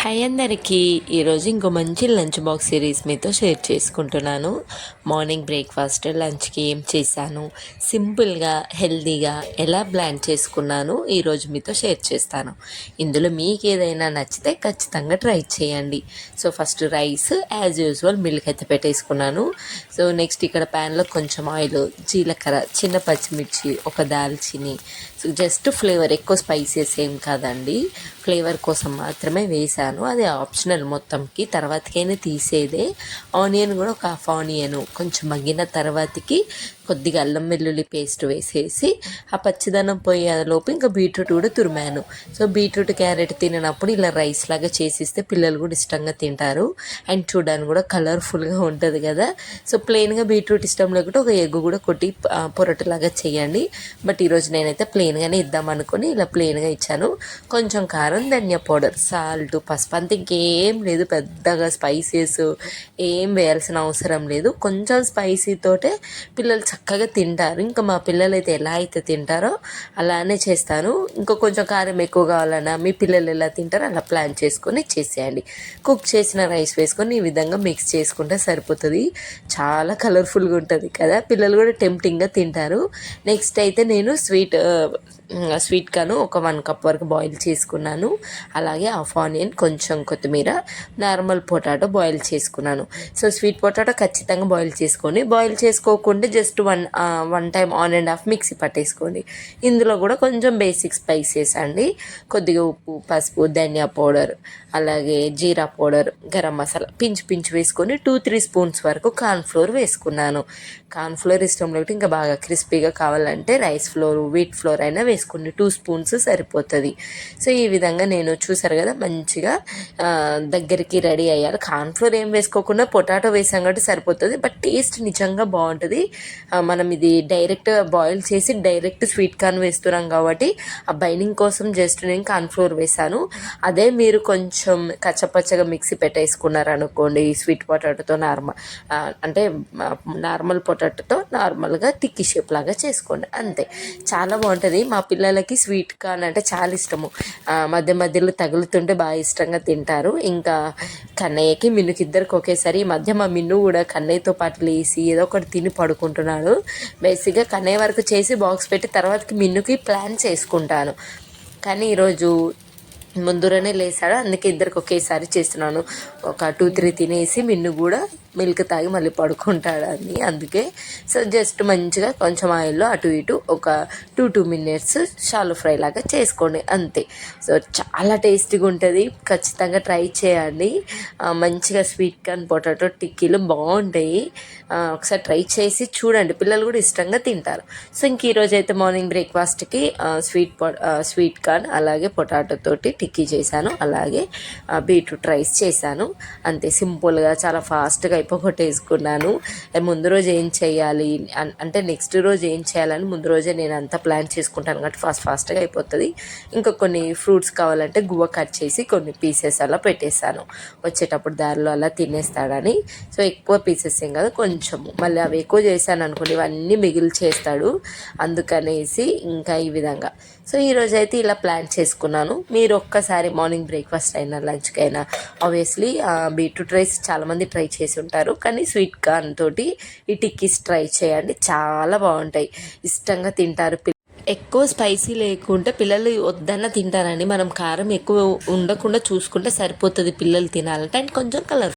Hi అందరికీ. ఈరోజు ఇంకో మంచి లంచ్ బాక్స్ సిరీస్ మీతో షేర్ చేసుకుంటున్నాను. మార్నింగ్ బ్రేక్ఫాస్ట్ లంచ్కి ఏం చేశాను, సింపుల్గా హెల్తీగా ఎలా బ్లాండ్ చేసుకున్నాను ఈరోజు మీతో షేర్ చేస్తాను. ఇందులో మీకు ఏదైనా నచ్చితే ఖచ్చితంగా ట్రై చేయండి. So first rice as usual milk అయితే పెట్టేసుకున్నాను. సో నెక్స్ట్ ఇక్కడ ప్యాన్లో కొంచెం ఆయిల్, జీలకర్ర, చిన్న పచ్చిమిర్చి, ఒక దాల్చిని, సో జస్ట్ ఫ్లేవర్, ఎక్కువ స్పైసెస్ ఏం కాదండి, ఫ్లేవర్ కోసం మాత్రమే వేసాను. అది ఆప్షనల్ మొత్తంకి, తర్వాతకైనా తీసేదే. ఆనియన్ కూడా ఒక హాఫ్ ఆనియన్ కొంచెం మగ్గిన తర్వాతకి కొద్దిగా అల్లం వెల్లుల్లి పేస్ట్ వేసేసి ఆ పచ్చిదనం పోయేలోపు ఇంకా బీట్రూట్ కూడా తురిమాను. సో బీట్రూట్ క్యారెట్ తిననప్పుడు ఇలా రైస్ లాగా చేసిస్తే పిల్లలు కూడా ఇష్టంగా తింటారు. అండ్ చూడడానికి కూడా కలర్ఫుల్గా ఉంటుంది కదా. సో ప్లెయిన్గా బీట్రూట్ ఇష్టం లేకుంటే ఒక ఎగ్ కూడా కొట్టి పొరటులాగా చేయండి. బట్ ఈరోజు నేనైతే ప్లెయిన్గానే ఇద్దాం అనుకుని ఇలా ప్లెయిన్గా ఇచ్చాను. కొంచెం కారం, ధనియా పౌడర్, సాల్ట్, పసుపు, అంత ఇంకేం లేదు. పెద్దగా స్పైసెస్ ఏం వేయాల్సిన అవసరం లేదు. కొంచెం స్పైసీతోటే పిల్లలు చక్కగా తింటారు. ఇంకా మా పిల్లలు అయితే ఎలా అయితే తింటారో అలానే చేస్తాను. ఇంకా కొంచెం కారం ఎక్కువ కావాలన్నా మీ పిల్లలు ఎలా తింటారో అలా ప్లాన్ చేసుకొని చేసేయండి. కుక్ చేసిన రైస్ వేసుకొని ఈ విధంగా మిక్స్ చేసుకుంటే సరిపోతుంది. చాలా కలర్ఫుల్గా ఉంటుంది కదా, పిల్లలు కూడా టెంప్టింగ్గా తింటారు. నెక్స్ట్ అయితే నేను స్వీట్ కార్న్ ఒక 1 కప్ వరకు బాయిల్ చేసుకున్నాను. అలాగే హాఫ్ ఆనియన్, కొంచెం కొత్తిమీర, నార్మల్ పొటాటో బాయిల్ చేసుకున్నాను. సో స్వీట్ పొటాటో ఖచ్చితంగా బాయిల్ చేసుకొని, బాయిల్ చేసుకోకుండా just one time on and half mixie పట్టేసుకోండి. ఇందులో కూడా కొంచెం బేసిక్ స్పైసెస్ అండి, కొద్దిగా ఉప్పు, పసుపు, ధనియా పౌడర్, అలాగే జీరా పౌడర్, గరం మసాలా పించి వేసుకొని 2-3 స్పూన్స్ వరకు కార్న్ఫ్లోర్ వేసుకున్నాను. కార్న్ఫ్లోర్ ఇష్టం లేకపోతే ఇంకా బాగా క్రిస్పీగా కావాలంటే రైస్ ఫ్లోర్, వీట్ ఫ్లోర్ అయినా వేసుకుని 2 స్పూన్స్ సరిపోతుంది. సో ఈ విధంగా నేను చూసారు కదా మంచిగా దగ్గరికి రెడీ అయ్యాలి. కార్న్ఫ్లోర్ ఏం వేసుకోకుండా పొటాటో వేసాం కాబట్టి సరిపోతుంది. బట్ టేస్ట్ నిజంగా బాగుంటుంది. మనం ఇది డైరెక్ట్ బాయిల్ చేసి డైరెక్ట్ స్వీట్ కార్న్ వేస్తున్నాం కాబట్టి ఆ బైండింగ్ కోసం జస్ట్ నేను కార్న్ఫ్లోర్ వేసాను. అదే మీరు కొంచెం కచ్చపచ్చగా మిక్సీ పెట్టేసుకున్నారు అనుకోండి, స్వీట్ పొటాటోతో అంటే నార్మల్ పొటాటోతో నార్మల్గా టిక్కీ షేప్ లాగా చేసుకోండి, అంతే. చాలా బాగుంటుంది. మా పిల్లలకి స్వీట్ కార్న్ అంటే చాలా ఇష్టము. మధ్యలో తగులుతుంటే బాగా ఇష్టంగా తింటారు. ఇంకా కన్నయ్యకి, మిన్నుకి ఇద్దరికి ఒకేసారి. ఈ మధ్య మా మిన్ను కూడా కన్నయ్యతో పాటు లేసి ఏదో ఒకటి తిని పడుకుంటున్నాడు. బేసిక్గా కన్నయ్య వరకు చేసి బాక్స్ పెట్టి తర్వాతకి మిన్నుకి ప్లాన్ చేసుకుంటాను. కానీ ఈరోజు ముందుగానే లేసాడు, అందుకే ఇద్దరికి ఒకేసారి చేస్తున్నాను. ఒక 2-3 తినేసి మిన్ను కూడా మిల్క్ తాగి మళ్ళీ పడుకుంటాడని, అందుకే. సో జస్ట్ మంచిగా కొంచెం ఆయిల్లో అటు ఇటు ఒక 2 మినిట్స్ షాలో ఫ్రై లాగా చేసుకోండి, అంతే. సో చాలా టేస్టీగా ఉంటుంది, ఖచ్చితంగా ట్రై చేయండి. మంచిగా స్వీట్ కార్న్ పొటాటో టిక్కీలు బాగుంటాయి. ఒకసారి ట్రై చేసి చూడండి, పిల్లలు కూడా ఇష్టంగా తింటారు. సో ఇంక ఈరోజు అయితే మార్నింగ్ బ్రేక్ఫాస్ట్కి స్వీట్ కార్న్ అలాగే పొటాటో తోటి టిక్కీ చేశాను, అలాగే బీట్రూట్ రైస్ చేశాను, అంతే. సింపుల్గా చాలా ఫాస్ట్గా అయిపోగొట్టేసుకున్నాను. ముందు రోజు ఏం చేయాలి అంటే నెక్స్ట్ రోజు ఏం చేయాలని ముందు రోజే నేను అంతా ప్లాన్ చేసుకుంటాను కాబట్టి ఫాస్ట్గా అయిపోతుంది. ఇంకా కొన్ని ఫ్రూట్స్ కావాలంటే గువ్వ కట్ చేసి కొన్ని పీసెస్ అలా పెట్టేస్తాను, వచ్చేటప్పుడు దారిలో అలా తినేస్తాడని. సో ఎక్కువ పీసెస్ ఏం కాదు, కొంచెము. మళ్ళీ అవి ఎక్కువ చేశాను అనుకోండి ఇవన్నీ మిగిలి చేస్తాడు, అందుకనేసి ఇంకా ఈ విధంగా. సో ఈరోజు అయితే ఇలా ప్లాన్ చేసుకున్నాను. మీరు ఒక్కసారి మార్నింగ్ బ్రేక్ఫాస్ట్ అయినా లంచ్కైనా ఆబ్వియస్లీ బీట్రూట్ రైస్ చాలామంది ట్రై చేసి ఉంటారు, కానీ స్వీట్ కార్న్ తోటి ఈ టిక్కీస్ ట్రై చేయండి, చాలా బాగుంటాయి, ఇష్టంగా తింటారు. ఎక్కువ స్పైసీ లేకుంటే పిల్లలు వద్దన్న తింటారండి. మనం కారం ఎక్కువ ఉండకుండా చూసుకుంటే సరిపోతుంది పిల్లలు తినాలంటే. అండ్ కొంచెం కలర్